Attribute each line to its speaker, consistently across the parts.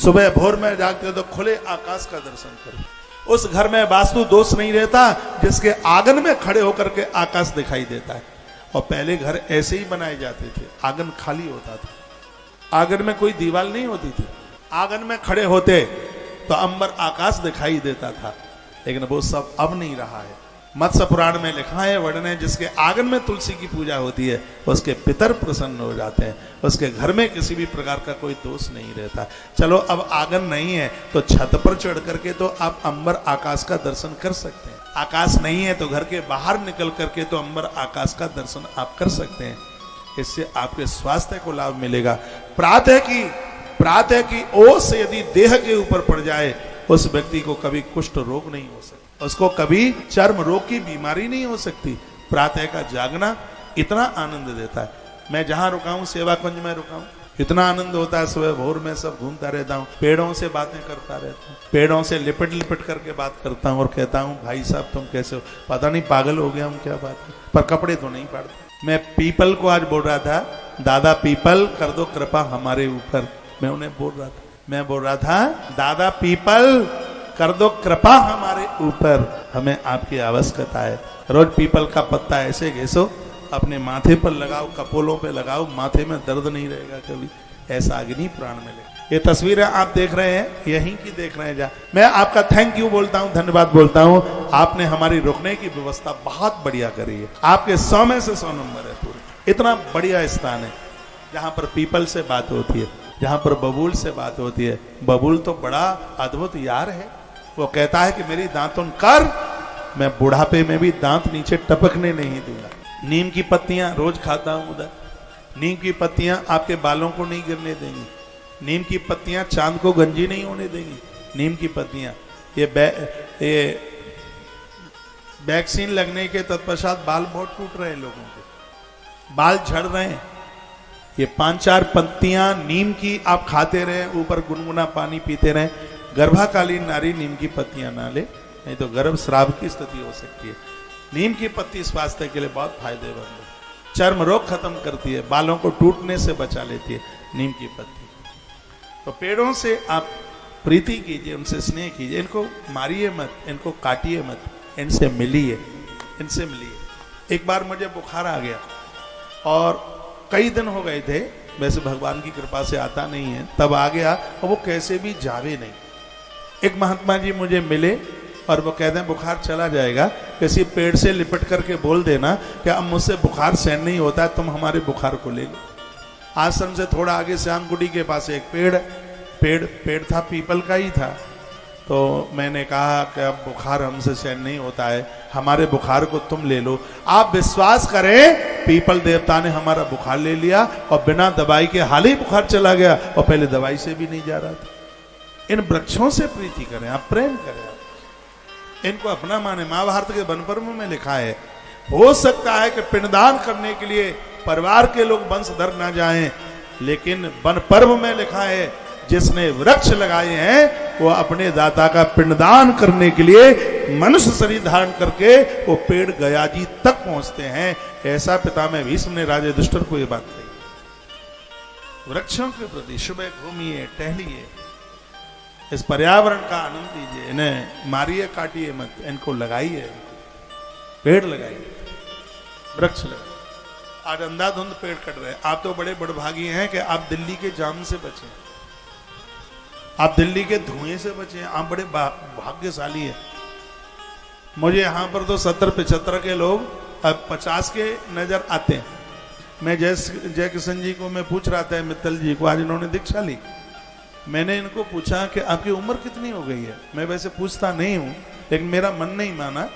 Speaker 1: सुबह भोर में जागते तो खुले आकाश का दर्शन करो। उस घर में वास्तु दोष नहीं रहता जिसके आंगन में खड़े होकर के आकाश दिखाई देता है। और पहले घर ऐसे ही बनाए जाते थे, आंगन खाली होता था, आंगन में कोई दीवार नहीं होती थी, आंगन में खड़े होते तो अंबर आकाश दिखाई देता था। लेकिन वो सब अब नहीं रहा है। मत्स्य पुराण में लिखा है, वर्णन, जिसके आंगन में तुलसी की पूजा होती है उसके पितर प्रसन्न हो जाते हैं, उसके घर में किसी भी प्रकार का कोई दोष नहीं रहता। चलो अब आंगन नहीं है तो छत पर चढ़ करके तो आप अंबर आकाश का दर्शन कर सकते हैं। आकाश नहीं है तो घर के बाहर निकल करके तो अंबर आकाश का दर्शन आप कर सकते हैं। इससे आपके स्वास्थ्य को लाभ मिलेगा। प्रातः की ओस यदि देह के ऊपर पड़ जाए उस व्यक्ति को कभी कुष्ठ रोग नहीं हो सकता, उसको कभी चर्म रोग की बीमारी नहीं हो सकती। प्रातः का जागना इतना आनंद देता है। मैं जहां रुका हूं, सेवा कुंज में रुका हूं, इतना आनंद होता है। सुबह भोर में सब घूमता रहता हूँ, पेड़ों से बातें करता रहता हूँ, पेड़ों से लिपट लिपट करके बात करता हूँ और कहता हूँ भाई साहब तुम कैसे हो, पता नहीं पागल हो गया हम, क्या बात है, पर कपड़े तो नहीं पड़ते। मैं पीपल को आज बोल रहा था, दादा पीपल कर दो कृपा हमारे ऊपर। मैं उन्हें बोल रहा था दादा पीपल कर दो कृपा हमारे ऊपर, हमें आपकी आवश्यकता है। रोज पीपल का पत्ता ऐसे घिसो, अपने माथे पर लगाओ, कपोलों पे लगाओ, माथे में दर्द नहीं रहेगा कभी। ऐसा अग्नि प्राण मिले। ये तस्वीरें आप देख रहे हैं, यहीं की देख रहे हैं। जा मैं आपका थैंक यू बोलता हूं, धन्यवाद बोलता हूं। आपने हमारी रुकने की व्यवस्था बहुत बढ़िया करी है। आपके 100 में से 100 नंबर है पूरे। इतना बढ़िया स्थान है जहां पर पीपल से बात होती है, जहां पर बबूल से बात होती है। बबूल तो बड़ा अद्भुत यार है। वो कहता है कि मेरी दांतुन कर, मैं बुढ़ापे में भी दांत नीचे टपकने नहीं दूंगा। नीम की पत्तियां रोज खाता हूं उधर। नीम की पत्तियां आपके बालों को नहीं गिरने देंगी। नीम की पत्तियां चांद को गंजी नहीं होने देंगी। नीम की पत्तियां ये वैक्सीन लगने के तत्पश्चात बाल बहुत टूट रहे हैं, लोगों के बाल झड़ रहे हैं। ये 5-4 पत्तियां नीम की आप खाते रहे, ऊपर गुनगुना पानी पीते रहे। गर्भाकालीन नारी नीम की पत्तियां ना ले, नहीं तो गर्भ स्राव की स्थिति हो सकती है। नीम की पत्ती स्वास्थ्य के लिए बहुत फायदेमंद है, चर्म रोग खत्म करती है, बालों को टूटने से बचा लेती है नीम की पत्ती। तो पेड़ों से आप प्रीति कीजिए, उनसे स्नेह कीजिए, इनको मारिए मत, इनको काटिए मत, इनसे मिलिए, इनसे मिलिए। एक बार मुझे बुखार आ गया और कई दिन हो गए थे, वैसे भगवान की कृपा से आता नहीं है, तब आ गया और वो कैसे भी जावे नहीं। एक महात्मा जी मुझे मिले और वो कहते हैं बुखार चला जाएगा, किसी पेड़ से लिपट करके बोल देना कि अब मुझसे बुखार सहन नहीं होता है, तुम हमारे बुखार को ले लो। आश्रम से थोड़ा आगे श्यामकुटी के पास एक पेड़ था, पीपल का ही था। तो मैंने कहा कि अब बुखार हमसे सहन नहीं होता है, हमारे बुखार को तुम ले लो। आप विश्वास करें, पीपल देवता ने हमारा बुखार ले लिया और बिना दवाई के हाल ही बुखार चला गया, और पहले दवाई से भी नहीं जा रहा था। इन वृक्षों से प्रीति करें, आप प्रेम करें, आप इनको अपना माने। महाभारत के वन पर्व में लिखा है, हो सकता है कि पिंडदान करने के लिए परिवार के लोग वंशधर ना जाएं, लेकिन वन पर्व में लिखा है जिसने वृक्ष लगाए हैं वो अपने दाता का पिंडदान करने के लिए मनुष्य शरीर धारण करके वो पेड़ गया जी तक पहुंचते हैं। ऐसा पितामह भीष्म ने राजा युधिष्ठिर को ये बात कही। वृक्षों के प्रति सुबह घूमिए, टहलिए, इस पर्यावरण का आनंद लीजिए, इन्हें मारिए काटिए मत, इनको लगाइए, पेड़ लगाइए, वृक्ष लगाइए। आज अंधाधुंध पेड़ कट रहे हैं। आप तो बड़े बड़भागी हैं कि आप दिल्ली के जाम से बचे, आप दिल्ली के धुएं से बचे, आप बड़े भाग्यशाली हैं। मुझे यहां पर तो 70-75 के लोग अब 50 के नजर आते हैं। मैं जय किशन जी को मैं पूछ रहा था, मित्तल जी को, आज इन्होंने दीक्षा ली। मैंने इनको पूछा कि आपकी उम्र कितनी हो गई है। मैं वैसे पूछता नहीं हूं, लेकिन मेरा मन नहीं माना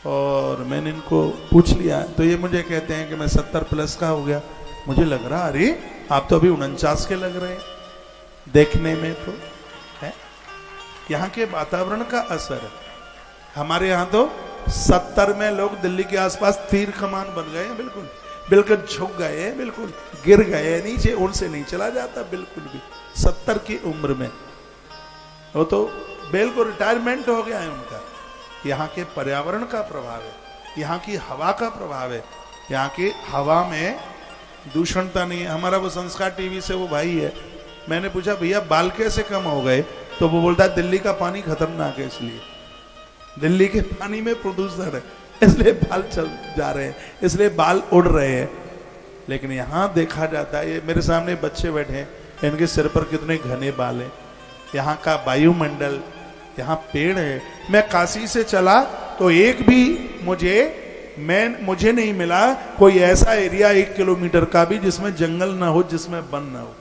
Speaker 1: और मैंने इनको पूछ लिया। तो ये मुझे कहते हैं कि मैं 70 प्लस का हो गया। मुझे लग रहा, अरे आप तो अभी 49 के लग रहे हैं देखने में। तो है यहाँ के वातावरण का असर है। हमारे यहाँ तो 70 में लोग दिल्ली के आसपास तीर कमान बन गए हैं, बिल्कुल बिल्कुल झुक गए, बिल्कुल गिर गए नीचे, उनसे नहीं चला जाता बिल्कुल भी। 70 की उम्र में वो तो बिल्कुल रिटायरमेंट हो गया है उनका। यहाँ के पर्यावरण का प्रभाव है, यहाँ की हवा का प्रभाव है। यहाँ की हवा में दूषणता नहीं है। हमारा वो संस्कार टीवी से वो भाई है, मैंने पूछा भैया बाल कैसे कम हो गए, तो वो बोलता है दिल्ली का पानी खतरनाक है, इसलिए दिल्ली के पानी में प्रदूषण है, इसलिए बाल चल जा रहे हैं, इसलिए बाल उड़ रहे हैं। लेकिन यहाँ देखा जाता है, ये मेरे सामने बच्चे बैठे हैं, इनके सिर पर कितने घने बाल हैं, यहाँ का वायुमंडल, यहाँ पेड़ है। मैं काशी से चला तो एक भी मुझे नहीं मिला कोई ऐसा एरिया 1 किलोमीटर का भी जिसमें जंगल ना हो, जिसमें वन ना हो।